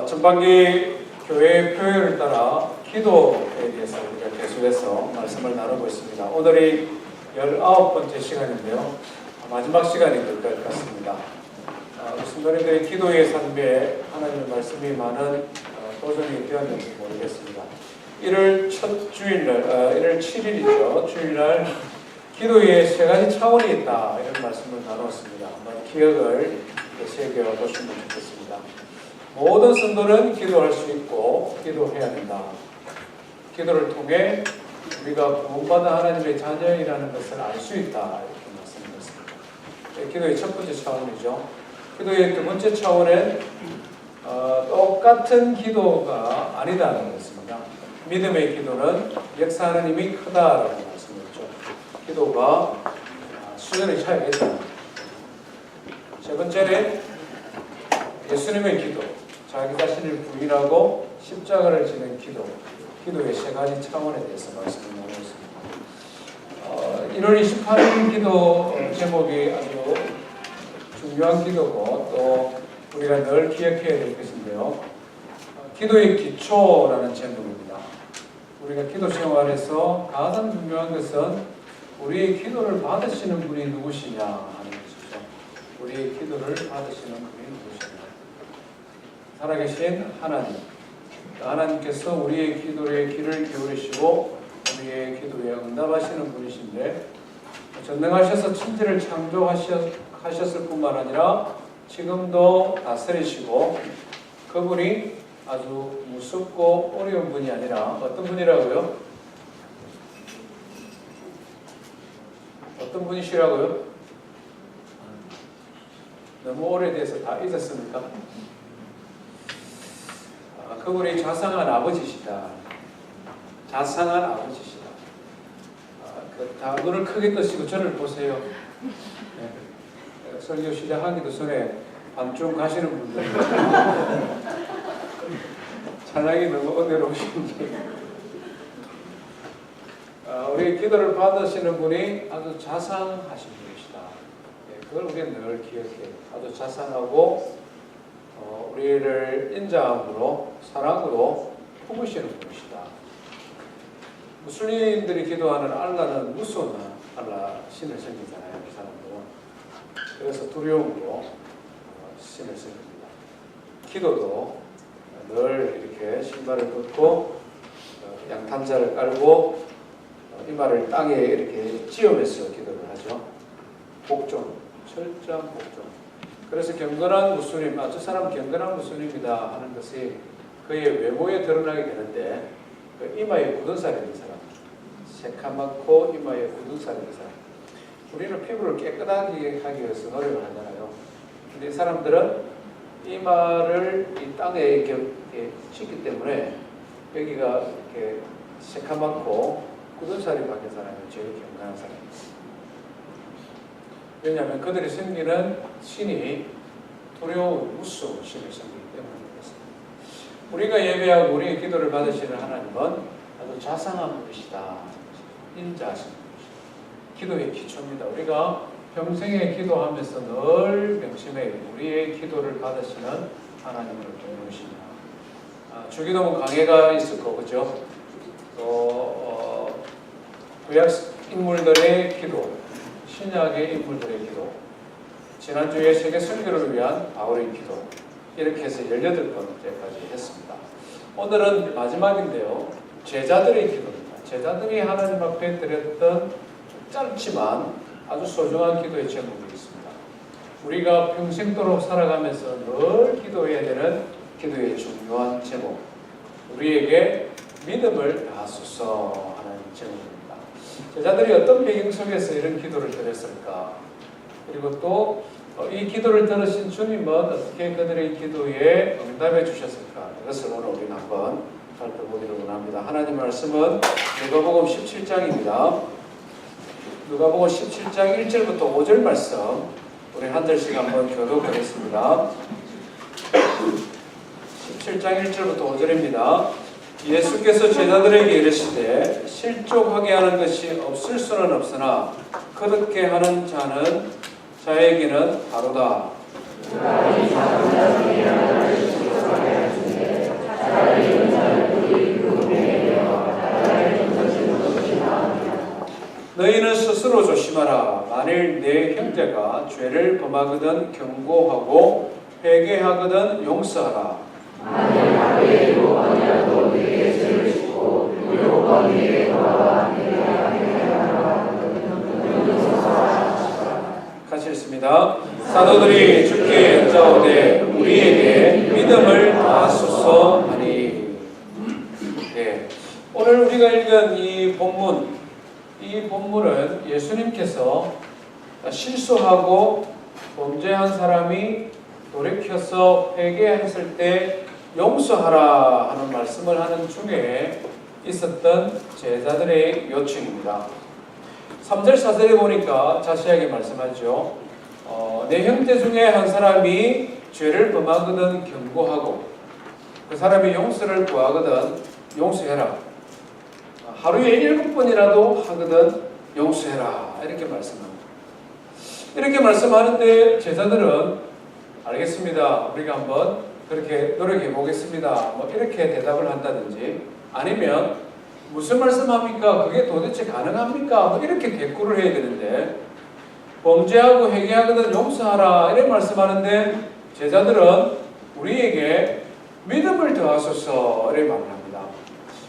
전반기 교회의 표현을 따라 기도에 대해서 우리가 계속해서 말씀을 나누고 있습니다. 오늘이 19번째 시간인데요. 마지막 시간이 될 것 같습니다. 우리 성도님들의 기도의 삶에 하나님의 말씀이 많은 도전이 되었는지 모르겠습니다. 1월 첫 주일날, 1월 7일이죠. 주일날 기도의 세 가지 차원이 있다, 이런 말씀을 나눴습니다. 한번 기억을 새겨보시면 좋겠습니다. 모든 성도는 기도할 수 있고 기도해야 된다. 기도를 통해 우리가 구원받은 하나님의 자녀이라는 것을 알 수 있다, 이렇게 말씀드렸습니다. 기도의 첫 번째 차원이죠. 기도의 두 번째 차원은 똑같은 기도가 아니다는 것입니다. 믿음의 기도는 역사하는 힘이 크다라고 말씀드렸죠. 기도가 수준의 차이가 있다. 세 번째는 예수님의 기도, 자기 자신을 부인하고 십자가를 지는 기도, 기도의 세 가지 차원에 대해서 말씀을 나누었습니다. 1월 28일 기도 제목이 아주 중요한 기도고 또 우리가 늘 기억해야 될 것인데요. 기도의 기초라는 제목입니다. 우리가 기도 생활에서 가장 중요한 것은 우리의 기도를 받으시는 분이 누구시냐 하는 것이죠. 우리의 기도를 받으시는 분이 누구시냐. 살아계신 하나님, 하나님께서 우리의 기도에 귀를 기울이시고 우리의 기도에 응답하시는 분이신데, 전능하셔서 천지를 창조하셨을 뿐만 아니라 지금도 다스리시고, 그분이 아주 무섭고 어려운 분이 아니라 어떤 분이라고요? 어떤 분이시라고요? 너무 오래돼서 다 잊었습니까? 그분이 자상한 아버지시다. 자상한 아버지시다. 눈을 크게 뜨시고 저를 보세요. 네. 설교 시작하기도 전에 반쯤 가시는 분들. 찬양이 너무 은혜로우신데. 우리 기도를 받으시는 분이 아주 자상하신 분이시다. 그걸 우리는 늘 기억해요. 아주 자상하고 우리를 인자함으로 사랑으로 품으시는 분이시다. 무슬림들이 기도하는 알라는 무서운 알라, 신을 섬기잖아요. 그 사람들은. 그래서 두려움으로 신을 섬깁니다. 기도도 늘 이렇게 신발을 벗고 양탄자를 깔고 이마를 땅에 이렇게 찧으면서 기도를 하죠. 복종, 철저한 복종. 그래서 경건한 무슬림, 저 사람 경건한 무슬림이다 하는 것이 그의 외모에 드러나게 되는데, 그 이마에 굳은 살이 있는 사람, 새카맣고 이마에 굳은 살이 있는 사람, 우리는 피부를 깨끗하게 하기 위해서 노력을 하잖아요. 근데 이 사람들은 이마를 이 땅에 이렇게 찢기 때문에 여기가 이렇게 새카맣고 굳은 살이 박힌 사람이 제일 경건한 사람입니다. 왜냐하면 그들이 섬기는 신이 두려운 무서운 신을 섬기기 때문이겠습니다. 우리가 예배하고 우리의 기도를 받으시는 하나님은 아주 자상한 분이시다. 인자하신 분이시다. 기도의 기초입니다. 우리가 평생에 기도하면서 늘 명심해요. 우리의 기도를 받으시는 하나님을 부르십니다. 주기도문 강해가 있을 거고, 그죠? 또 구약 인물들의 기도, 신약의 인물들의 기도, 지난주에 세계 선교를 위한 바울의 기도, 이렇게 해서 18번째까지 했습니다. 오늘은 마지막인데요. 제자들의 기도입니다. 제자들이 하나님 앞에 드렸던 짧지만 아주 소중한 기도의 제목이 있습니다. 우리가 평생도록 살아가면서 늘 기도해야 되는 기도의 중요한 제목, 우리에게 믿음을 다하소서 하는 제목입니다. 제자들이 어떤 배경 속에서 이런 기도를 드렸을까? 그리고 또 이 기도를 들으신 주님은 어떻게 그들의 기도에 응답해 주셨을까? 이것을 오늘 우리는 한번 살펴보기를 원합니다. 하나님 말씀은 누가복음 17장입니다. 누가복음 17장 1절부터 5절 말씀 우리 한 절씩 한번 교독하겠습니다. 17장 1절부터 5절입니다. 예수께서 제자들에게 이르시되 실족하게 하는 것이 없을 수는 없으나 그렇게 하는 자는 자에게는 바로다. 조심하라. 만일 내 형제가 죄를 범하거든 경고하고 회개하거든 용서하라. 만일 하루에 7번이라도 네게 죄를 짓고 7번 네게 돌아와 네게 회개하라. 같이 읽습니다. 사도들이 주께 여짜오되 우리에게 믿음을 다하소서 하니. 네. 오늘 우리가 읽은 이 본문은 예수님께서 실수하고 범죄한 사람이 돌이켜서 회개했을 때 용서하라 하는 말씀을 하는 중에 있었던 제자들의 요청입니다. 3절 4절에 보니까 자세하게 말씀하죠. 내 형제 중에 한 사람이 죄를 범하거든 경고하고 그 사람이 용서를 구하거든 용서해라. 하루에 7번이라도 하거든 용서해라. 이렇게 말씀합니다. 이렇게 말씀하는데 제자들은 알겠습니다. 우리가 한번 그렇게 노력해 보겠습니다. 뭐 이렇게 대답을 한다든지 아니면 무슨 말씀합니까? 그게 도대체 가능합니까? 뭐 이렇게 대꾸를 해야 되는데 범죄하고 회개하거든 용서하라 이렇게 말씀하는데 제자들은 우리에게 믿음을 더하소서 이렇게 말을 합니다.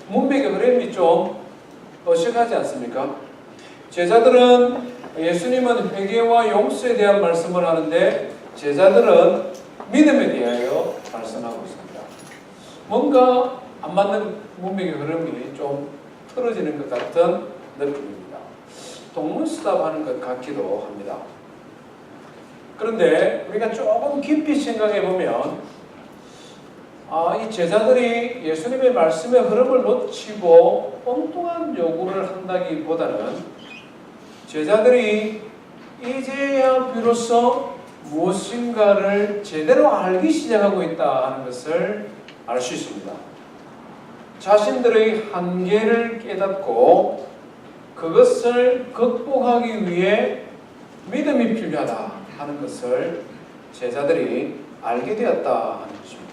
문맥의 흐름이 좀 어색하지 않습니까? 제자들은 예수님은 회개와 용서에 대한 말씀을 하는데 제자들은 믿음에 대하여 말씀하고 있습니다. 뭔가 안 맞는 문맥의 흐름이 좀 틀어지는 것 같은 느낌입니다. 동문서답하는 것 같기도 합니다. 그런데 우리가 조금 깊이 생각해 보면 이 제자들이 예수님의 말씀의 흐름을 놓치고 엉뚱한 요구를 한다기보다는 제자들이 이제야 비로소 무엇인가를 제대로 알기 시작하고 있다 하는 것을 알 수 있습니다. 자신들의 한계를 깨닫고 그것을 극복하기 위해 믿음이 필요하다 하는 것을 제자들이 알게 되었다 하는 것입니다.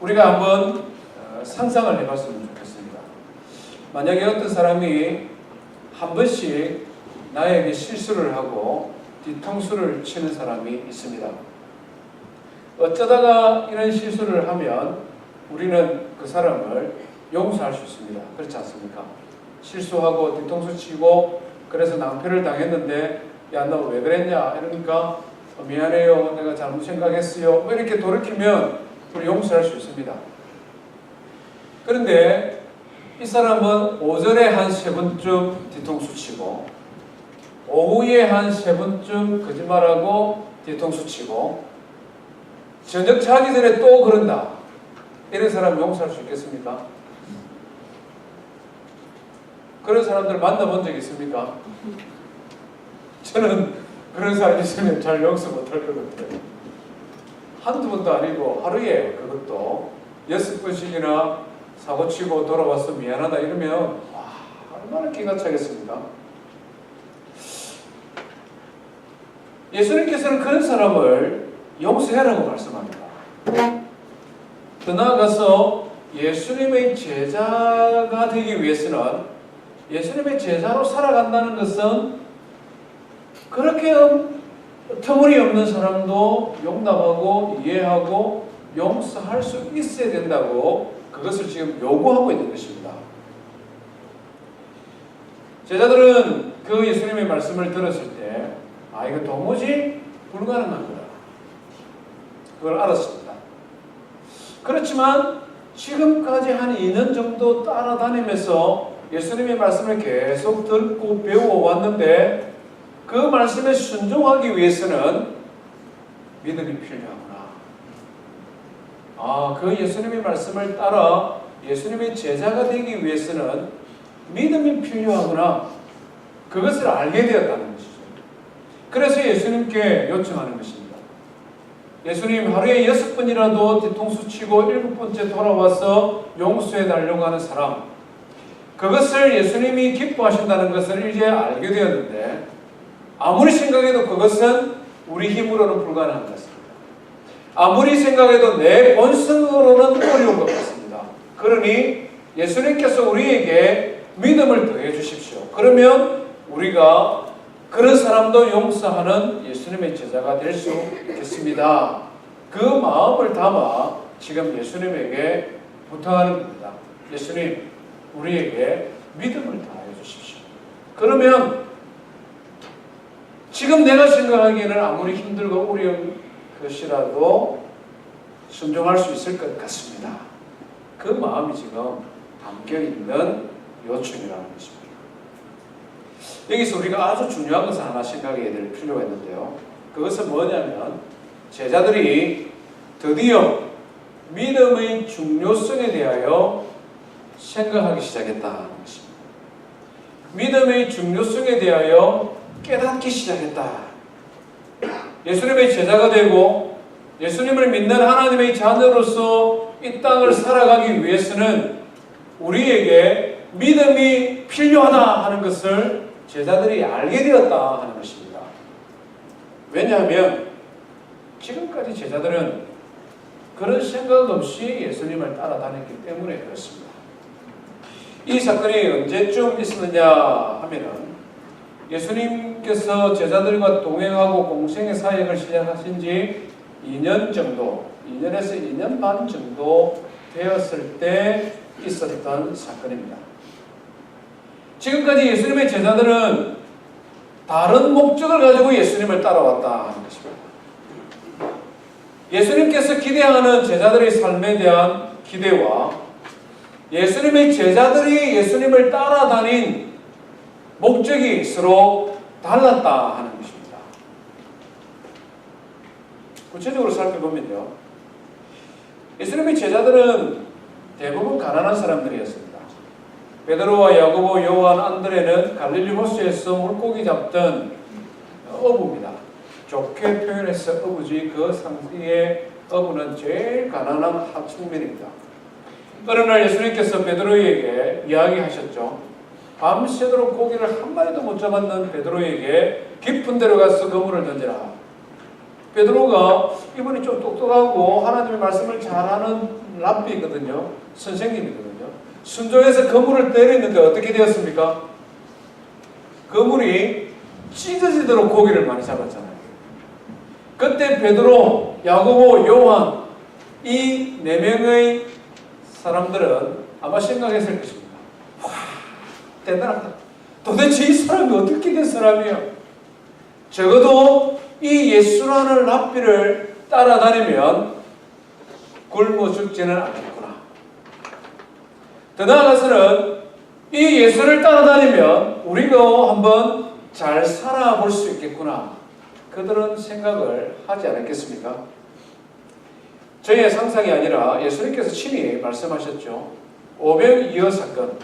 우리가 한번 상상을 해봤으면 좋겠습니다. 만약에 어떤 사람이 한 번씩 나에게 실수를 하고 뒤통수를 치는 사람이 있습니다. 어쩌다가 이런 실수를 하면 우리는 그 사람을 용서할 수 있습니다. 그렇지 않습니까? 실수하고 뒤통수 치고 그래서 낭패를 당했는데 야, 너 왜 그랬냐? 이러니까 미안해요. 내가 잘못 생각했어요. 뭐 이렇게 돌이키면 우리 용서할 수 있습니다. 그런데 이 사람은 오전에 한 3번쯤 뒤통수 치고 오후에 한 3번쯤 거짓말하고 뒤통수 치고 저녁 자기 전에 또 그런다. 이런 사람 용서할 수 있겠습니까? 그런 사람들 만나본 적 있습니까? 저는 그런 사람 있으면 잘 용서 못할 것 같아요. 한두 번도 아니고 하루에 그것도 6번씩이나 사고치고 돌아와서 미안하다 이러면 얼마나 기가 차겠습니까? 예수님께서는 그런 사람을 용서해라고 말씀합니다. 더 나아가서 예수님의 제자가 되기 위해서는 예수님의 제자로 살아간다는 것은 그렇게 터무니없는 사람도 용납하고 이해하고 용서할 수 있어야 된다고 그것을 지금 요구하고 있는 것입니다. 제자들은 그 예수님의 말씀을 들었을 때 이거 도무지 불가능한 거다. 그걸 알았습니다. 그렇지만 지금까지 한 2년 정도 따라다니면서 예수님의 말씀을 계속 듣고 배워왔는데 그 말씀에 순종하기 위해서는 믿음이 필요하구나. 그 예수님의 말씀을 따라 예수님의 제자가 되기 위해서는 믿음이 필요하구나. 그것을 알게 되었다는 것이죠. 그래서 예수님께 요청하는 것입니다. 예수님, 하루에 6번이라도 뒤통수 치고 7번째 돌아와서 용서해 달라고 하는 사람, 그것을 예수님이 기뻐하신다는 것을 이제 알게 되었는데 아무리 생각해도 그것은 우리 힘으로는 불가능한 것 같습니다. 아무리 생각해도 내 본성으로는 어려운 것 같습니다. 그러니 예수님께서 우리에게 믿음을 더해 주십시오. 그러면 우리가 그런 사람도 용서하는 예수님의 제자가 될 수 있겠습니다. 그 마음을 담아 지금 예수님에게 부탁하는 겁니다. 예수님, 우리에게 믿음을 다해 주십시오. 그러면 지금 내가 생각하기에는 아무리 힘들고 어려운 것이라도 순종할 수 있을 것 같습니다. 그 마음이 지금 담겨있는 요청이라는 것입니다. 여기서 우리가 아주 중요한 것을 하나 생각해야 될 필요가 있는데요. 그것은 뭐냐면 제자들이 드디어 믿음의 중요성에 대하여 생각하기 시작했다는 것입니다. 믿음의 중요성에 대하여 깨닫기 시작했다. 예수님의 제자가 되고 예수님을 믿는 하나님의 자녀로서 이 땅을 살아가기 위해서는 우리에게 믿음이 필요하다 하는 것을 제자들이 알게 되었다 하는 것입니다. 왜냐하면 지금까지 제자들은 그런 생각 없이 예수님을 따라다녔기 때문에 그렇습니다. 이 사건이 언제쯤 있었느냐 하면은 예수님께서 제자들과 동행하고 공생의 사역을 시작하신 지 2년 정도, 2년에서 2년 반 정도 되었을 때 있었던 사건입니다. 지금까지 예수님의 제자들은 다른 목적을 가지고 예수님을 따라왔다 하는 것입니다. 예수님께서 기대하는 제자들의 삶에 대한 기대와 예수님의 제자들이 예수님을 따라다닌 목적이 서로 달랐다 하는 것입니다. 구체적으로 살펴보면요, 예수님의 제자들은 대부분 가난한 사람들이었습니다. 베드로와 야고보, 요한, 안드레는 갈릴리 호수에서 물고기 잡던 어부입니다. 좋게 표현해서 어부지 그 상대의 어부는 제일 가난한 하층민입니다. 어느 날 예수님께서 베드로에게 이야기하셨죠. 밤새도록 고기를 한 마리도 못 잡았는 베드로에게 깊은 데로 가서 그물을 던지라. 베드로가 이분이 좀 똑똑하고 하나님의 말씀을 잘하는 랍비거든요. 선생님이거든요. 순종해서 그물을 때리는데 어떻게 되었습니까? 그물이 찢어지도록 고기를 많이 잡았잖아요. 그때 베드로, 야고보, 요한 이 4명의 사람들은 아마 생각했을 것입니다. 와, 대단하다. 도대체 이 사람이 어떻게 된 사람이에요? 적어도 이 예수라는 랍비를 따라다니면 굶어 죽지는 않겠구나. 더 나아가서는 이 예수를 따라다니면 우리가 한번 잘 살아볼 수 있겠구나. 그들은 생각을 하지 않았겠습니까? 저희의 상상이 아니라 예수님께서 친히 말씀하셨죠. 500이어 사건.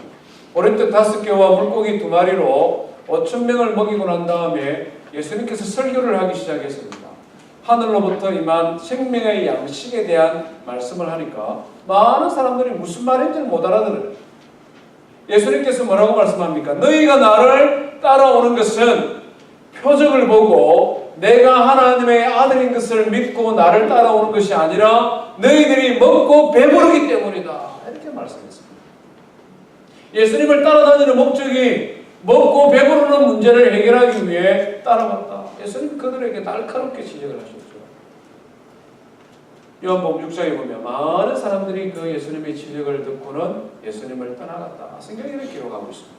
보리떡 5개와 물고기 2마리로 5,000명을 먹이고 난 다음에 예수님께서 설교를 하기 시작했습니다. 하늘로부터 임한 생명의 양식에 대한 말씀을 하니까 많은 사람들이 무슨 말인지는 못 알아들어요. 예수님께서 뭐라고 말씀합니까? 너희가 나를 따라오는 것은 표적을 보고 내가 하나님의 아들인 것을 믿고 나를 따라오는 것이 아니라 너희들이 먹고 배부르기 때문이다. 이렇게 말씀했습니다. 예수님을 따라다니는 목적이 먹고 배부르는 문제를 해결하기 위해 따라갔다. 예수님 그들에게 날카롭게 지적을 하셨죠. 요한복음 6장에 보면 많은 사람들이 그 예수님의 지적을 듣고는 예수님을 떠나갔다. 성경에 이렇게 기록하고 있습니다.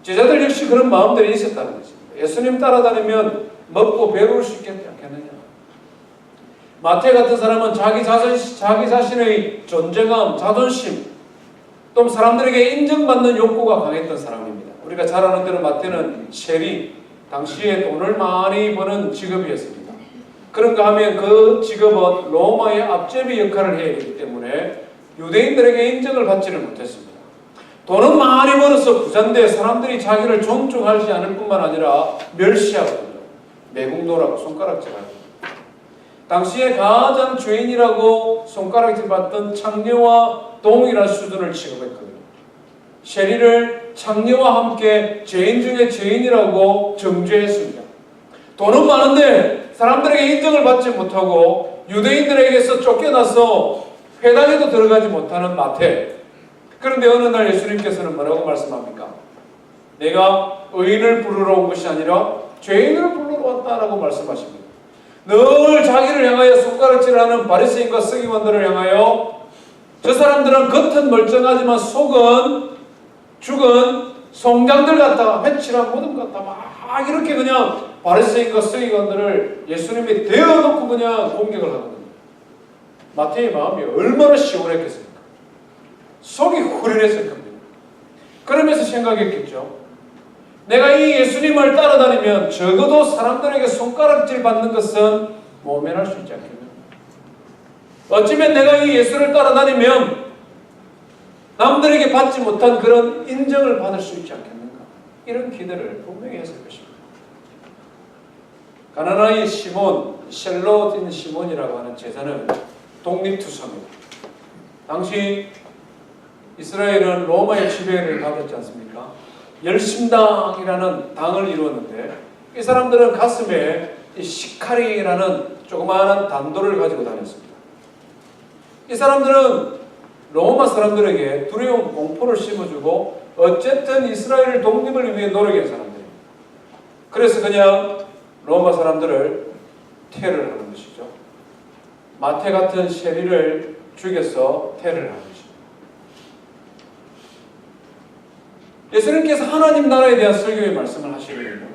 제자들 역시 그런 마음들이 있었다는 것입니다. 예수님 따라다니면 먹고 배부를 수 있겠지 않겠느냐. 마태 같은 사람은 자기 자신의 존재감, 자존심, 또 사람들에게 인정받는 욕구가 강했던 사람입니다. 우리가 잘 아는 대로 마태는 세리, 당시에 돈을 많이 버는 직업이었습니다. 그런가 하면 그 직업은 로마의 앞제비 역할을 해야 하기 때문에 유대인들에게 인정을 받지를 못했습니다. 돈은 많이 벌어서 부자인데 사람들이 자기를 존중하지 않을 뿐만 아니라 멸시하거든요. 매국노라고 손가락질하고. 당시에 가장 죄인이라고 손가락질 받던 창녀와 동일한 수준을 취급했거든요. 세리를 창녀와 함께 죄인 중에 죄인이라고 정죄했습니다. 돈은 많은데 사람들에게 인정을 받지 못하고 유대인들에게서 쫓겨나서 회당에도 들어가지 못하는 마태. 그런데 어느 날 예수님께서는 뭐라고 말씀합니까? 내가 의인을 부르러 온 것이 아니라 죄인을 부르러 왔다라고 말씀하십니다. 늘 자기를 향하여 손가락질하는 바리새인과 서기관들을 향하여 저 사람들은 겉은 멀쩡하지만 속은 죽은 송장들 같다, 회칠한 모든 같다, 막 이렇게 그냥 바리새인과 서기관들을 예수님이 대어놓고 그냥 공격을 하거든요. 마태의 마음이 얼마나 시원했겠습니까? 속이 후련했을 겁니다. 그러면서 생각했겠죠. 내가 이 예수님을 따라다니면 적어도 사람들에게 손가락질 받는 것은 모면할 수 있지 않겠는가? 어쩌면 내가 이 예수를 따라다니면 남들에게 받지 못한 그런 인정을 받을 수 있지 않겠는가? 이런 기대를 분명히 했을 것입니다. 가나나의 시몬, 셀로딘 시몬이라고 하는 제자는 독립투사입니다. 당시 이스라엘은 로마의 지배를 받았지 않습니까? 열심당이라는 당을 이루었는데 이 사람들은 가슴에 이 시카리라는 조그마한 단도를 가지고 다녔습니다. 이 사람들은 로마 사람들에게 두려움, 공포를 심어주고 어쨌든 이스라엘 독립을 위해 노력한 사람들입니다. 그래서 그냥 로마 사람들을 테러하는 것이죠. 마태 같은 세리를 죽여서 테러를 하는 것입니다. 예수님께서 하나님 나라에 대한 설교의 말씀을 하시거든요.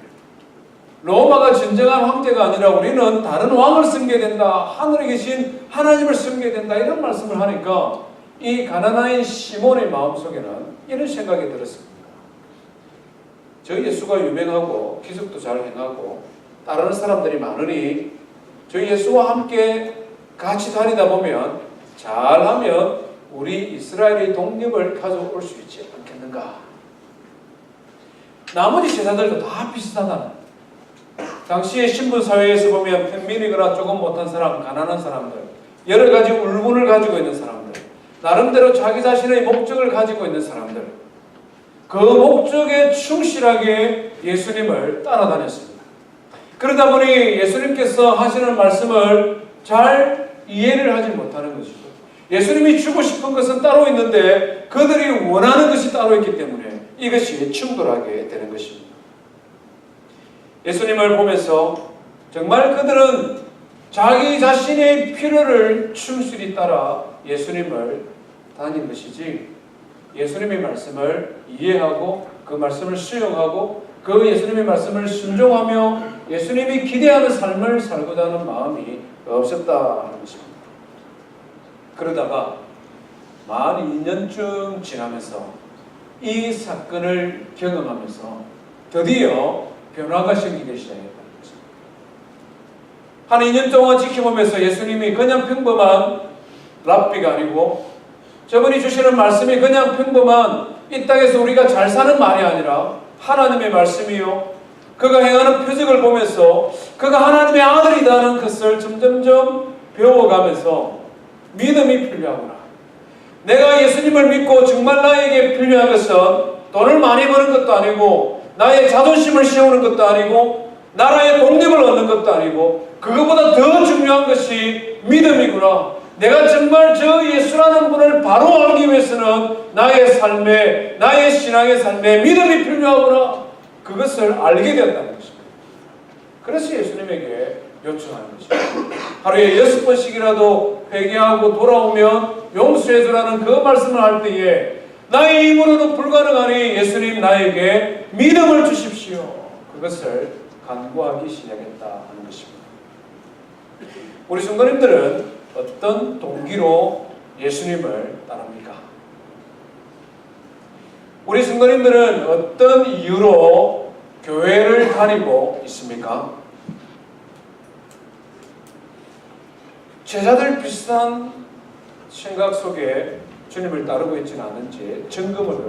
로마가 진정한 황제가 아니라 우리는 다른 왕을 섬겨야 된다. 하늘에 계신 하나님을 섬겨야 된다. 이런 말씀을 하니까 이 가나나인 시몬의 마음속에는 이런 생각이 들었습니다. 저 예수가 유명하고 기적도 잘 행하고 따르는 사람들이 많으니 저 예수와 함께 같이 다니다 보면 잘하면 우리 이스라엘의 독립을 가져올 수 있지 않겠는가? 나머지 제자들도 다 비슷하다는. 당시의 신분사회에서 보면 평민이거나 조금 못한 사람, 가난한 사람들, 여러 가지 울분을 가지고 있는 사람들, 나름대로 자기 자신의 목적을 가지고 있는 사람들, 그 목적에 충실하게 예수님을 따라다녔습니다. 그러다 보니 예수님께서 하시는 말씀을 잘 이해를 하지 못하는 것이죠. 예수님이 주고 싶은 것은 따로 있는데 그들이 원하는 것이 따로 있기 때문에 이것이 충돌하게 되는 것입니다. 예수님을 보면서 정말 그들은 자기 자신의 필요를 충실히 따라 예수님을 다닌 것이지 예수님의 말씀을 이해하고 그 말씀을 수용하고 그 예수님의 말씀을 순종하며 예수님이 기대하는 삶을 살고자 하는 마음이 없었다는 것입니다. 그러다가 만 2년쯤 지나면서 이 사건을 경험하면서 드디어 변화가 생기기 시작했다는 것입니다. 한 2년 동안 지켜보면서 예수님이 그냥 평범한 랍비가 아니고 저분이 주시는 말씀이 그냥 평범한 이 땅에서 우리가 잘 사는 말이 아니라 하나님의 말씀이요. 그가 행하는 표적을 보면서 그가 하나님의 아들이라는 것을 점점점 배워가면서 믿음이 필요하구나. 내가 예수님을 믿고 정말 나에게 필요한 것은 돈을 많이 버는 것도 아니고 나의 자존심을 세우는 것도 아니고 나라의 독립을 얻는 것도 아니고 그것보다 더 중요한 것이 믿음이구나. 내가 정말 저 예수라는 분을 바로 알기 위해서는 나의 삶에, 나의 신앙의 삶에 믿음이 필요하구나. 그것을 알게 된다는 것입니다. 그래서 예수님에게 요청하는 것입니다. 하루에 6번씩이라도 회개하고 돌아오면 용서해주라는 그 말씀을 할 때에 나의 힘으로는 불가능하니 예수님 나에게 믿음을 주십시오. 그것을 간구하기 시작했다 하는 것입니다. 우리 성도님들은 어떤 동기로 예수님을 따릅니까? 우리 성도님들은 어떤 이유로 교회를 다니고 있습니까? 제자들 비슷한 생각 속에 주님을 따르고 있지는 않은지 점검을 할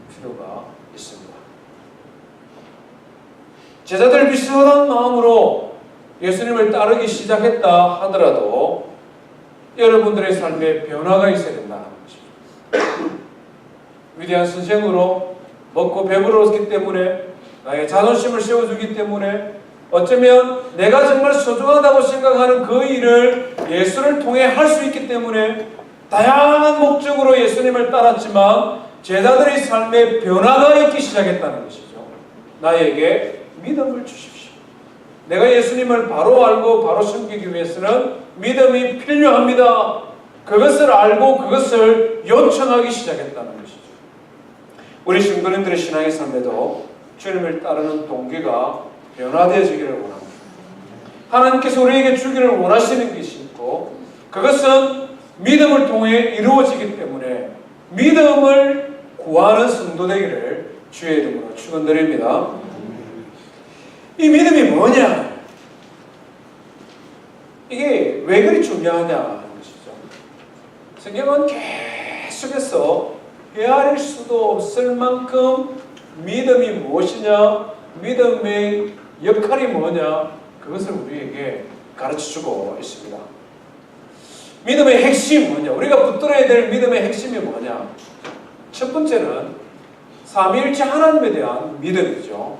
필요가 있습니다. 제자들 비슷한 마음으로 예수님을 따르기 시작했다 하더라도 여러분들의 삶에 변화가 있어야 된다는 것입니다. 위대한 선생으로 먹고 배부르기 때문에 나의 자존심을 세워주기 때문에 어쩌면 내가 정말 소중하다고 생각하는 그 일을 예수를 통해 할 수 있기 때문에 다양한 목적으로 예수님을 따랐지만 제자들의 삶에 변화가 있기 시작했다는 것이죠. 나에게 믿음을 주십시오. 내가 예수님을 바로 알고 바로 섬기기 위해서는 믿음이 필요합니다. 그것을 알고 그것을 요청하기 시작했다는 것이죠. 우리 신도님들의 신앙의 삶에도 주님을 따르는 동기가 변화되어지기를 원합니다. 하나님께서 우리에게 주기를 원하시는 것이 있고 그것은 믿음을 통해 이루어지기 때문에 믿음을 구하는 성도 되기를 주의 이름으로 축원드립니다. 이 믿음이 뭐냐? 이게 왜 그리 중요하냐 하는 것이죠. 성경은 계속해서 헤아릴 수도 없을 만큼 믿음이 무엇이냐, 믿음의 역할이 뭐냐, 그것을 우리에게 가르쳐주고 있습니다. 믿음의 핵심이 뭐냐? 우리가 붙들어야 될 믿음의 핵심이 뭐냐? 첫 번째는 삼위일체 하나님에 대한 믿음이죠.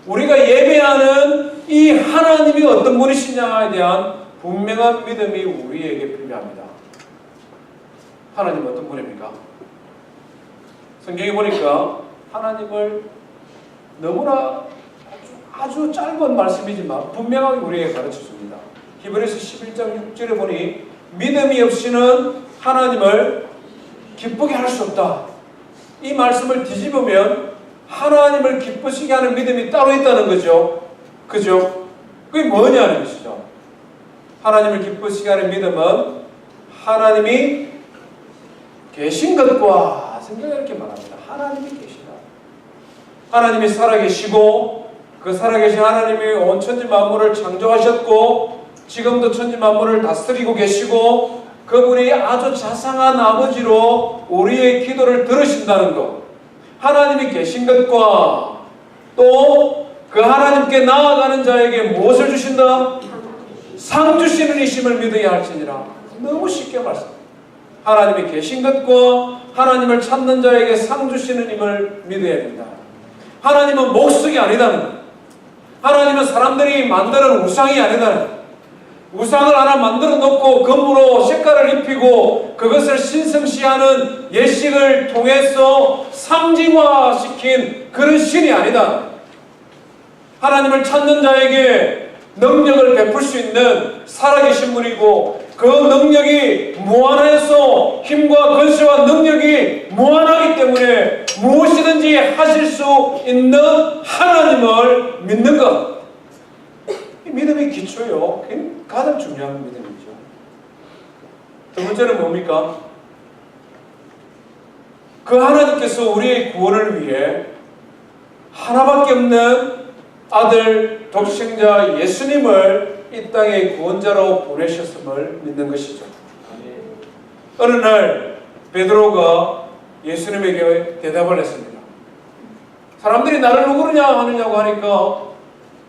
우리가 예배하는 이 하나님이 어떤 분이시냐에 대한 분명한 믿음이 우리에게 필요합니다. 하나님 어떤 분입니까? 성경에 보니까 하나님을 너무나 아주 짧은 말씀이지만 분명하게 우리에게 가르쳐줍니다. 히브리서 11장 6절에 보니 믿음이 없이는 하나님을 기쁘게 할 수 없다. 이 말씀을 뒤집으면 하나님을 기쁘시게 하는 믿음이 따로 있다는 거죠. 그죠? 그게 뭐냐는 것이죠. 하나님을 기쁘시게 하는 믿음은 하나님이 계신 것과 성경에 이렇게 말합니다. 하나님이 계시다. 하나님이 살아계시고 그 살아계신 하나님이 온 천지 만물을 창조하셨고 지금도 천지 만물을 다스리고 계시고 그분이 아주 자상한 아버지로 우리의 기도를 들으신다는 것, 하나님이 계신 것과 또 그 하나님께 나아가는 자에게 무엇을 주신다? 상 주시는 이심을 믿어야 할지니라. 너무 쉽게 말씀합니다. 하나님이 계신 것과 하나님을 찾는 자에게 상 주시는 힘을 믿어야 된다. 하나님은 목석이 아니다는 것. 하나님은 사람들이 만드는 우상이 아니다는 것. 우상을 하나 만들어 놓고 금으로 색깔을 입히고 그것을 신성시하는 예식을 통해서 상징화시킨 그런 신이 아니다. 하나님을 찾는 자에게 능력을 베풀 수 있는 살아계신 분이고 그 능력이 무한해서 힘과 권세와 능력이 무한하기 때문에 무엇이든지 하실 수 있는 하나님을 믿는 것. 이 믿음의 기초요. 가장 중요한 믿음이죠. 두 번째는 뭡니까? 그 하나님께서 우리의 구원을 위해 하나밖에 없는 아들 독생자 예수님을 이 땅의 구원자로 보내셨음을 믿는 것이죠. 어느 날 베드로가 예수님에게 대답을 했습니다. 사람들이 나를 누구냐 하느냐고 하니까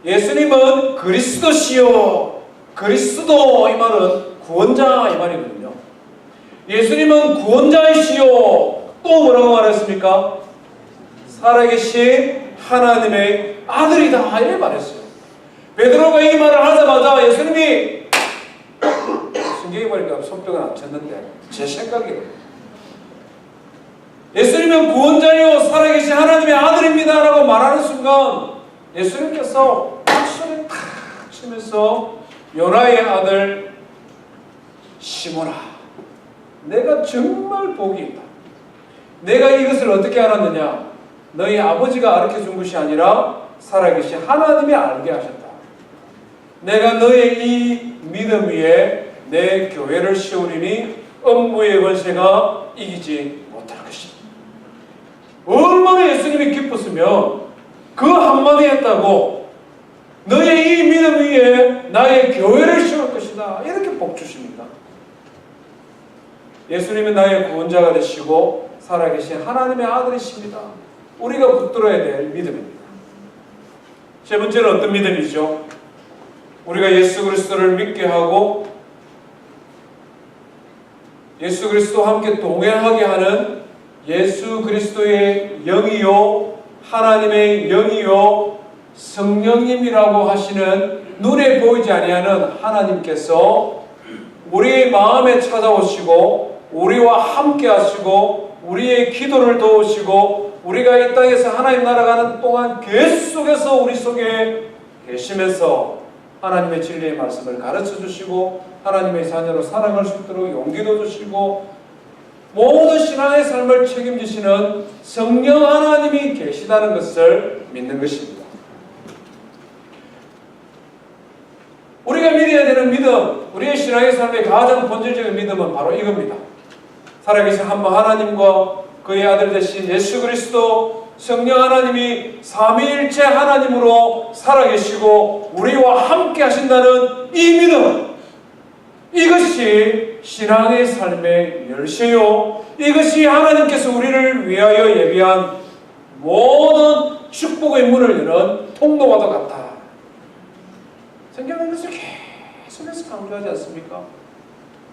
예수님은 그리스도시요. 그리스도 이 말은 구원자 이 말이거든요. 예수님은 구원자이시요. 또 뭐라고 말했습니까? 살아계신 하나님의 아들이다 이렇게 말했어요. 베드로가 이 말을 하자마자 예수님이 성경에 보니까 손뼉은 안 쳤는데 제 생각이에요. 예수님은 구원자요 살아계신 하나님의 아들입니다 라고 말하는 순간 예수님께서 박수를 탁 치면서 요나의 아들 시몬아 내가 정말 복이 있다. 내가 이것을 어떻게 알았느냐? 너희 아버지가 가르쳐준 것이 아니라 살아계신 하나님이 알게 하셨다. 내가 너의 이 믿음 위에 내 교회를 세우리니 음부의 권세가 이기지 못할 것이다. 얼마나 예수님이 기뻤으면 그 한마디 했다고 너의 이 믿음 위에 나의 교회를 세울 것이다. 이렇게 복 주십니다. 예수님은 나의 구원자가 되시고 살아계신 하나님의 아들이십니다. 우리가 붙들어야 될 믿음입니다. 세 번째는 어떤 믿음이죠? 우리가 예수 그리스도를 믿게 하고 예수 그리스도와 함께 동행하게 하는 예수 그리스도의 영이요 하나님의 영이요 성령님이라고 하시는 눈에 보이지 아니하는 하나님께서 우리의 마음에 찾아오시고 우리와 함께 하시고 우리의 기도를 도우시고 우리가 이 땅에서 하나님 나라 가는 동안 계속해서 우리 속에 계시면서 하나님의 진리의 말씀을 가르쳐 주시고 하나님의 자녀로 살아갈 수 있도록 용기도 주시고 모든 신앙의 삶을 책임지시는 성령 하나님이 계시다는 것을 믿는 것입니다. 우리가 믿어야 되는 믿음, 우리의 신앙의 삶의 가장 본질적인 믿음은 바로 이겁니다. 살아계신 한 분 하나님과 그의 아들 되신 예수 그리스도 성령 하나님이 삼위일체 하나님으로 살아계시고 우리와 함께 하신다는 이 믿음, 이것이 신앙의 삶의 열쇠요, 이것이 하나님께서 우리를 위하여 예비한 모든 축복의 문을 여는 통로와도 같다. 성경은 이것을 계속해서 강조하지 않습니까?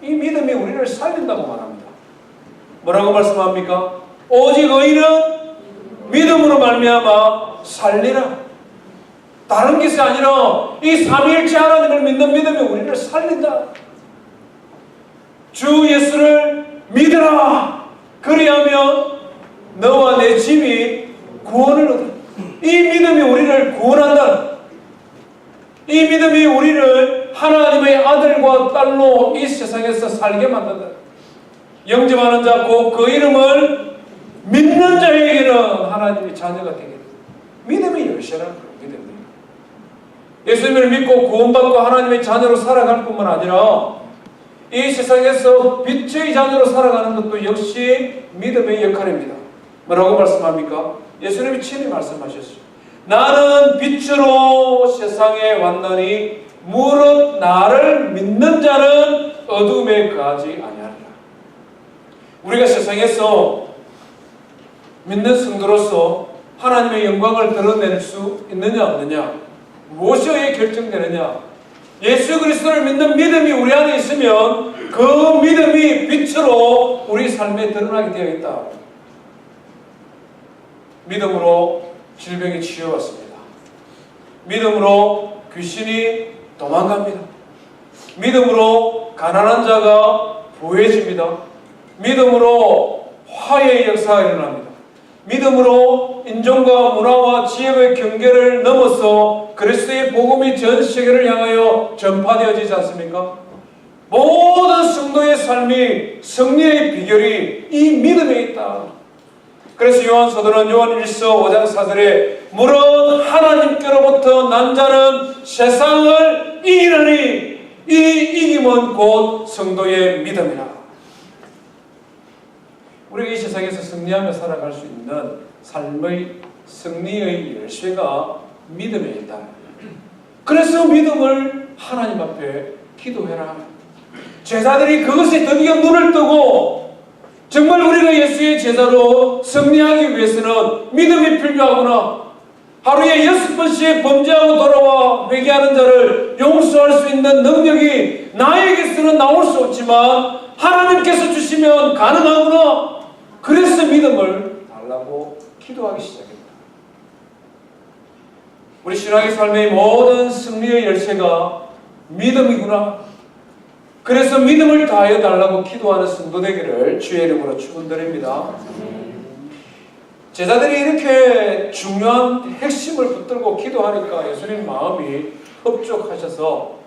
이 믿음이 우리를 살린다고 말합니다. 뭐라고 말씀합니까? 오직 의인은 믿음으로 말미암아 살리라. 다른 것이 아니라 이 삼위일체 하나님을 믿는 믿음이 우리를 살린다. 주 예수를 믿으라. 그리하면 너와 내 집이 구원을 얻으라. 이 믿음이 우리를 구원한다. 이 믿음이 우리를 하나님의 아들과 딸로 이 세상에서 살게 만든다. 영접하는 자 곧 그 이름을 믿는 자에게는 하나님의 자녀가 되게 됩니다. 믿음이 열쇠라는 거예요. 믿음이. 예수님을 믿고 구원받고 하나님의 자녀로 살아갈 뿐만 아니라 이 세상에서 빛의 자녀로 살아가는 것도 역시 믿음의 역할입니다. 뭐라고 말씀합니까? 예수님이 친히 말씀하셨어요. 나는 빛으로 세상에 왔나니 무릇 나를 믿는 자는 어둠에 거하지 아니하리라. 우리가 세상에서 믿는 성도로서 하나님의 영광을 드러낼 수 있느냐 없느냐, 무엇이 결정되느냐, 예수 그리스도를 믿는 믿음이 우리 안에 있으면 그 믿음이 빛으로 우리 삶에 드러나게 되어 있다. 믿음으로 질병이 치유받습니다. 믿음으로 귀신이 도망갑니다. 믿음으로 가난한 자가 부유해집니다. 믿음으로 화해의 역사가 일어납니다. 믿음으로 인종과 문화와 지역의 경계를 넘어서 그리스도의 복음이 전 세계를 향하여 전파되어지지 않습니까? 모든 성도의 삶이 승리의 비결이 이 믿음에 있다. 그래서 요한서도는 요한 1서 5장 4절에 물론 하나님께로부터 난 자는 세상을 이기느니 이 이김은 곧 성도의 믿음이라. 우리가 이 세상에서 승리하며 살아갈 수 있는 삶의 승리의 열쇠가 믿음에 있다. 그래서 믿음을 하나님 앞에 기도해라. 제자들이 그것에 드디어 눈을 뜨고 정말 우리가 예수의 제자로 승리하기 위해서는 믿음이 필요하구나. 하루에 6번씩 범죄하고 돌아와 회개하는 자를 용서할 수 있는 능력이 나에게서는 나올 수 없지만 하나님께서 주시면 가능하구나. 그래서 믿음을 달라고 기도하기 시작합니다. 우리 신앙의 삶의 모든 승리의 열쇠가 믿음이구나. 그래서 믿음을 다하여 달라고 기도하는 성도 되기를 주의 이름으로 축원드립니다. 제자들이 이렇게 중요한 핵심을 붙들고 기도하니까 예수님 마음이 흡족하셔서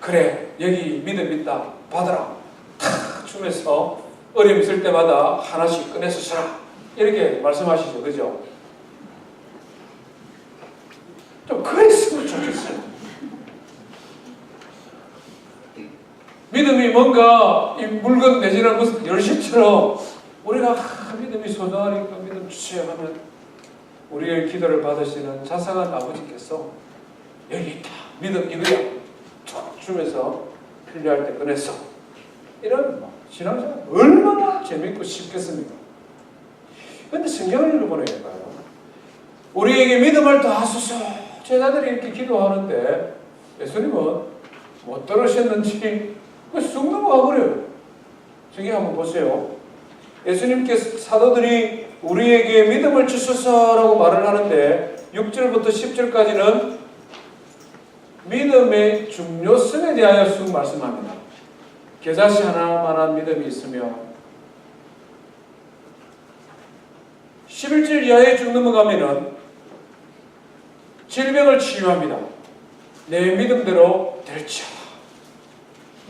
그래 여기 믿음 있다 받아라 탁 주면서 어려움 있을 때마다 하나씩 꺼내서 쓰라 이렇게 말씀하시죠. 그죠? 좀 그랬으면 좋겠어요. 믿음이 뭔가 이 물건 내지는 무슨 열쇠처럼 우리가 믿음이 소중하니까 믿음 주세요 하면 우리의 기도를 받으시는 자상한 아버지께서 여기 있다 믿음 이거야 쫙 주면서 필요할 때 꺼내서 이런 신앙생활 얼마나 재밌고 쉽겠습니까? 그런데 성경을 읽어보니까요 우리에게 믿음을 더하소서 제자들이 이렇게 기도하는데 예수님은 못 들으셨는지 쑥 넘어가 버려요. 저기 한번 보세요. 예수님께서 사도들이 우리에게 믿음을 주소서라고 말을 하는데 6절부터 10절까지는 믿음의 중요성에 대하여 쑥 말씀합니다. 겨자씨 하나만한 믿음이 있으며 11절 이하에 쭉 넘어가면은 질병을 치유합니다. 내 믿음대로 될지어다.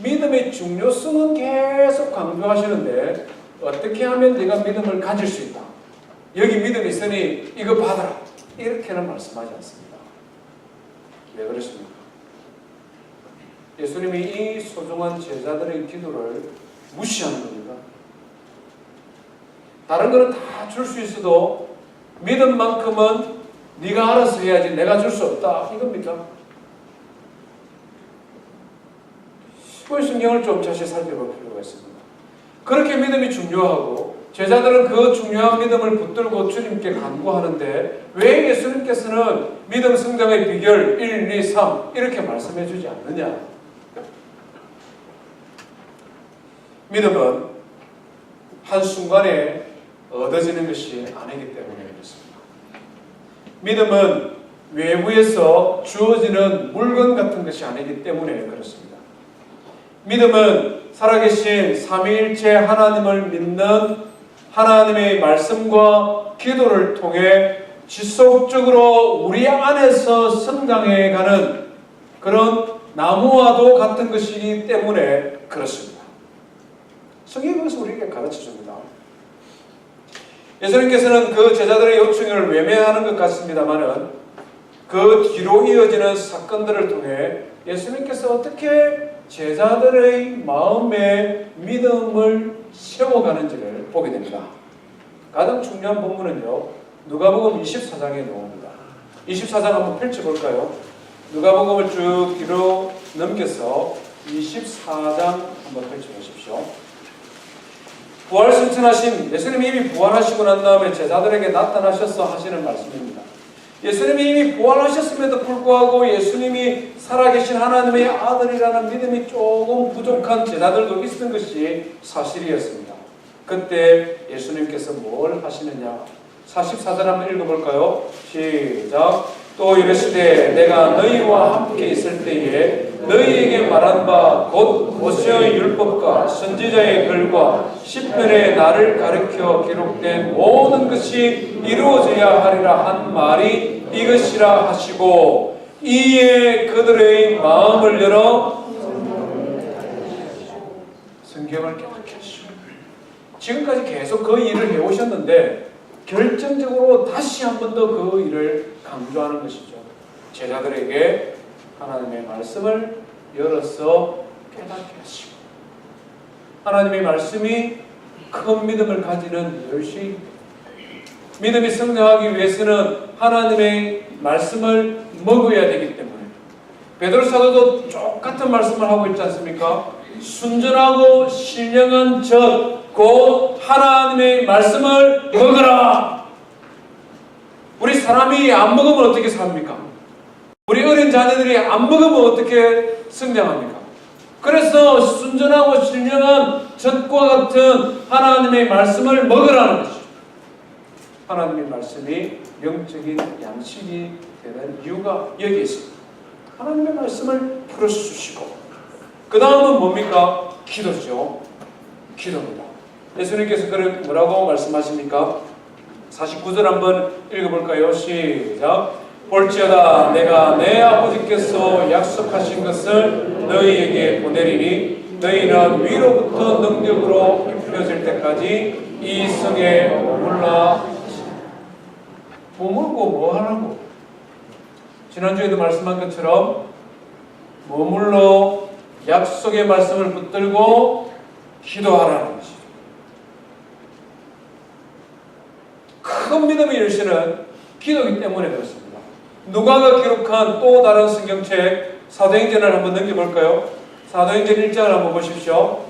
믿음의 중요성은 계속 강조하시는데 어떻게 하면 네가 믿음을 가질 수 있다. 여기 믿음이 있으니 이거 받아라. 이렇게는 말씀하지 않습니다. 왜 그렇습니까? 예수님이 이 소중한 제자들의 기도를 무시하는 겁니다. 다른 거는 다 줄 수 있어도 믿음만큼은 네가 알아서 해야지 내가 줄 수 없다. 이겁니까? 그 성경을 좀 다시 살펴볼 필요가 있습니다. 그렇게 믿음이 중요하고 제자들은 그 중요한 믿음을 붙들고 주님께 간구하는데 왜 예수님께서는 믿음 성장의 비결 1, 2, 3 이렇게 말씀해 주지 않느냐? 믿음은 한순간에 얻어지는 것이 아니기 때문에 그렇습니다. 믿음은 외부에서 주어지는 물건 같은 것이 아니기 때문에 그렇습니다. 믿음은 살아계신 삼위일체 하나님을 믿는 하나님의 말씀과 기도를 통해 지속적으로 우리 안에서 성장해가는 그런 나무와도 같은 것이기 때문에 그렇습니다. 성경이 그것을 우리에게 가르쳐줍니다. 예수님께서는 그 제자들의 요청을 외면하는 것 같습니다만은 그 뒤로 이어지는 사건들을 통해 예수님께서 어떻게 제자들의 마음에 믿음을 세워가는지를 보게 됩니다. 가장 중요한 본문은요, 누가복음 24장에 나옵니다. 24장 한번 펼쳐볼까요? 누가복음을 쭉 뒤로 넘겨서 24장 한번 펼쳐보십시오. 부활 승천하신 예수님이 이미 부활하시고 난 다음에 제자들에게 나타나셔서 하시는 말씀입니다. 예수님이 이미 부활하셨음에도 불구하고 예수님이 살아계신 하나님의 아들이라는 믿음이 조금 부족한 제자들도 있었던 것이 사실이었습니다. 그때 예수님께서 뭘 하시느냐? 44절 한번 읽어볼까요? 시작. 또 이르시되 내가 너희와 함께 있을 때에 너희에게 말한 바 곧 모세의 율법과 선지자의 글과 시편에 나를 가르쳐 기록된 모든 것이 이루어져야 하리라 한 말이 이것이라 하시고 이에 그들의 마음을 열어 성경을 깨닫게 하시고 지금까지 계속 그 일을 해오셨는데 결정적으로 다시 한 번 더 그 일을 강조하는 것이죠. 제자들에게 하나님의 말씀을 열어서 깨닫게 하시고 하나님의 말씀이 큰 믿음을 가지는 열쇠. 믿음이 성장하기 위해서는 하나님의 말씀을 먹어야 되기 때문에 베드로 사도도 똑같은 말씀을 하고 있지 않습니까? 순전하고 신령한 젖 곧 하나님의 말씀을 먹으라. 우리 사람이 안 먹으면 어떻게 삽니까? 우리 어린 자녀들이 안 먹으면 어떻게 성장합니까? 그래서 순전하고 신령한 젖과 같은 하나님의 말씀을 먹으라는 것이죠. 하나님의 말씀이 영적인 양식이 되는 이유가 여기에 있습니다. 하나님의 말씀을 풀어주시고 그 다음은 뭡니까? 기도죠. 기도입니다. 예수님께서 뭐라고 말씀하십니까? 49절 한번 읽어볼까요? 시작. 볼지어다 내가 내 아버지께서 약속하신 것을 너희에게 보내리니 너희는 위로부터 능력으로 입혀질 때까지 이 성에 머물라. 머물고 뭐 하라고? 지난주에도 말씀한 것처럼 머물러 약속의 말씀을 붙들고 기도하라는 것이죠. 큰 믿음의 열쇠는 기도이기 때문에 그렇습니다. 누가가 기록한 또 다른 성경책 사도행전을 한번 넘겨볼까요? 사도행전 1장을 한번 보십시오.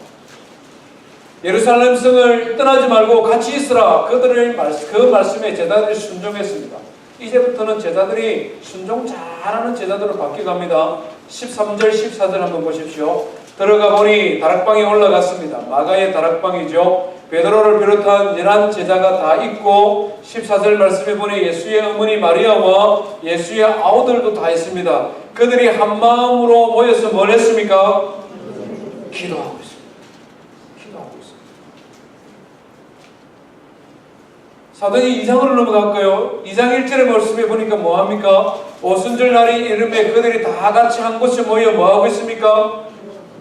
예루살렘 성을 떠나지 말고 같이 있으라. 그 말씀에 제자들이 순종했습니다. 이제부터는 제자들이 순종 잘하는 제자들로 바뀌어갑니다. 13절 14절 한번 보십시오. 들어가 보니 다락방에 올라갔습니다. 마가의 다락방이죠. 베드로를 비롯한 11 제자가 다 있고 14절 말씀해 보니 예수의 어머니 마리아와 예수의 아우들도 다 있습니다. 그들이 한 마음으로 모여서 뭘 했습니까? 기도하고 있습니다. 기도하고 있습니다. 사도행전 2장으로 넘어갈까요? 2장 1절의 말씀에 보니까 뭐합니까? 오순절 날이 이름에 그들이 다 같이 한 곳에 모여 뭐하고 있습니까?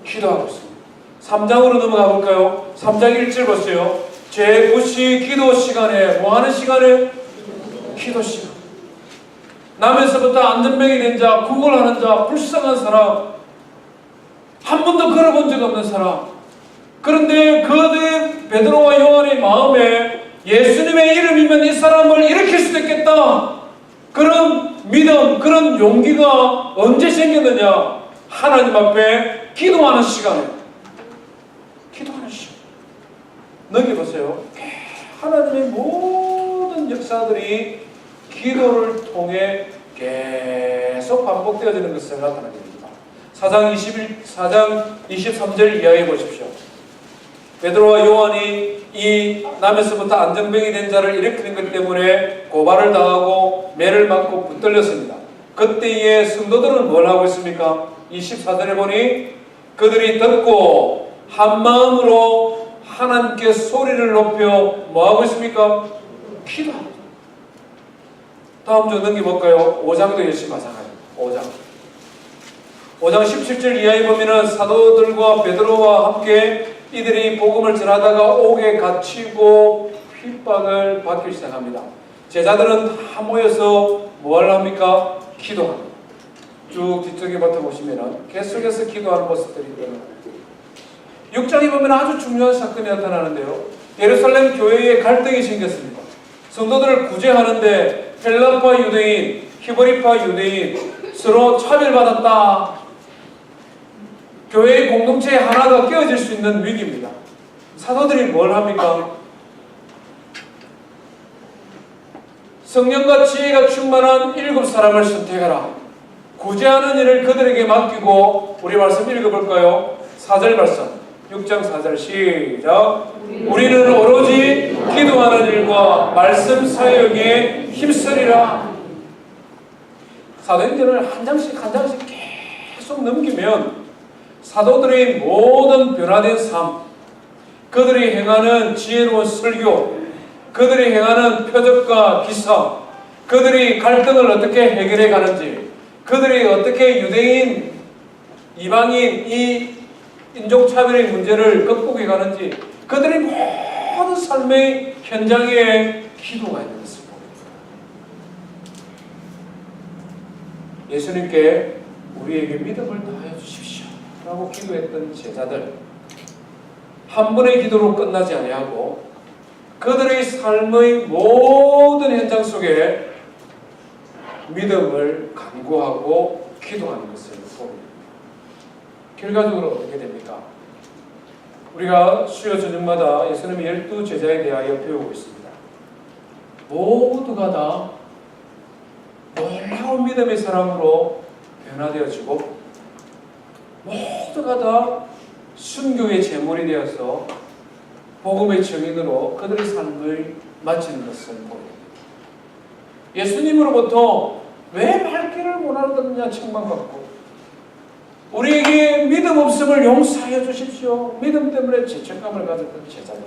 기도하고 있습니다. 3장으로 넘어가 볼까요? 3장 1절 보세요. 제9시 기도 시간에 뭐하는 시간에? 기도 시간. 남에서부터 안전병이 된 자, 구걸하는 자, 불쌍한 사람, 한 번도 걸어본 적 없는 사람. 그런데 그 베드로와 요한의 마음에 예수님의 이름이면 이 사람을 일으킬 수도 있겠다. 그런 믿음, 그런 용기가 언제 생겼느냐? 하나님 앞에 기도하는 시간에. 기도하는 시간. 넘겨보세요. 하나님의 모든 역사들이 기도를 통해 계속 반복되어지는 것을 나타냅니다. 4장 23절 이하에 보십시오. 베드로와 요한이 이 남에서부터 안전병이 된 자를 일으키는 것 때문에 고발을 당하고 매를 맞고 붙들렸습니다. 그때의 성도들은 뭘 하고 있습니까? 24절에 보니 그들이 듣고 한 마음으로 하나님께 소리를 높여 뭐 하고 있습니까? 기도합니다. 다음 주 넘겨볼까요? 5장도 열심히 마찬가지입니다. 5장 17절 이하에 보면은 사도들과 베드로와 함께 이들이 복음을 전하다가 옥에 갇히고 핍박을 받기 시작합니다. 제자들은 다 모여서 뭘 합니까? 기도합니다. 쭉 뒤쪽에 맡아보시면은 계속해서 기도하는 모습들이 있거든요. 6장에 보면 아주 중요한 사건이 나타나는데요. 예루살렘 교회에 갈등이 생겼습니다. 성도들을 구제하는데 헬라파 유대인, 히브리파 유대인 서로 차별받았다. 교회의 공동체 하나가 깨어질 수 있는 위기입니다. 사도들이 뭘 합니까? 성령과 지혜가 충만한 7사람을 선택하라. 구제하는 일을 그들에게 맡기고 우리 말씀 읽어볼까요? 4절 말씀 6장 4절 시작. 우리는 오로지 기도하는 일과 말씀 사역에 힘쓰리라. 사도행전을 한 장씩 한 장씩 계속 넘기면 사도들의 모든 변화된 삶, 그들이 행하는 지혜로운 설교, 그들이 행하는 표적과 기사, 그들이 갈등을 어떻게 해결해 가는지, 그들이 어떻게 유대인, 이방인, 이 인종차별의 문제를 극복해 가는지, 그들의 모든 삶의 현장에 기도가 있는 것입니다. 예수님께 우리에게 믿음을 다하여 주십시오 라고 기도했던 제자들, 한 번의 기도로 끝나지 아니하고 그들의 삶의 모든 현장 속에 믿음을 간구하고 기도하는 것을 봅니다. 결과적으로 어떻게 됩니까? 우리가 수요 저녁마다 예수님의 12제자에 대하여 배우고 있습니다. 모두가 다 놀라운 믿음의 사람으로 변화되어지고 모두가 다 순교의 제물이 되어서 복음의 증인으로 그들의 삶을 마치는 것을 보입니다. 예수님으로부터 왜 말귀를 못 알아듣느냐 책망받고, 우리에게 믿음 없음을 용서하여 주십시오. 믿음 때문에 죄책감을 가졌던 제자들.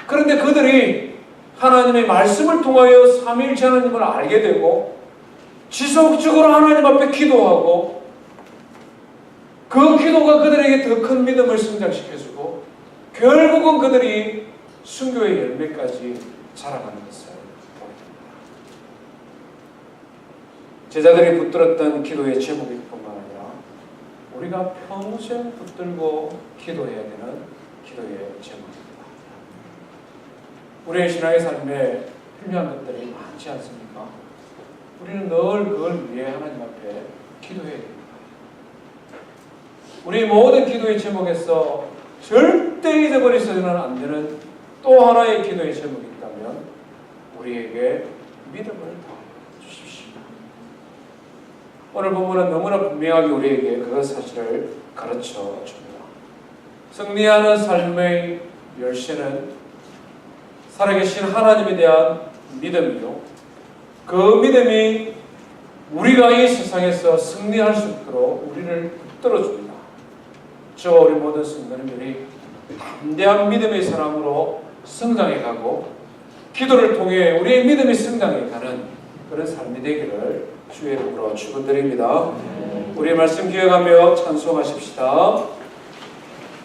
그런데 그들이 하나님의 말씀을 통하여 삼위일체 하나님을 알게 되고 지속적으로 하나님 앞에 기도하고, 그 기도가 그들에게 더 큰 믿음을 성장시켜주고 결국은 그들이 순교의 열매까지 자라가는 것을 보입니다. 제자들이 붙들었던 기도의 제목일 뿐만 아니라 우리가 평생 붙들고 기도해야 되는 기도의 제목입니다. 우리의 신앙의 삶에 필요한 것들이 많지 않습니까? 우리는 늘 그걸 위해 하나님 앞에 기도해야 됩니다. 우리 모든 기도의 제목에서 절대 잊어버리서는 안 되는 또 하나의 기도의 제목이 있다면 우리에게 믿음을 더해 주십시오. 오늘 본문은 너무나 분명하게 우리에게 그 사실을 가르쳐 줍니다. 승리하는 삶의 열쇠는 살아계신 하나님에 대한 믿음이요, 그 믿음이 우리가 이 세상에서 승리할 수 있도록 우리를 붙들어줍니다. 저 우리 모든 성도님들이 담대한 믿음의 사람으로 성장해가고 기도를 통해 우리의 믿음이 성장해가는 그런 삶이 되기를 주의 이름으로 축원드립니다. 우리의 말씀 기억하며 찬송하십시다.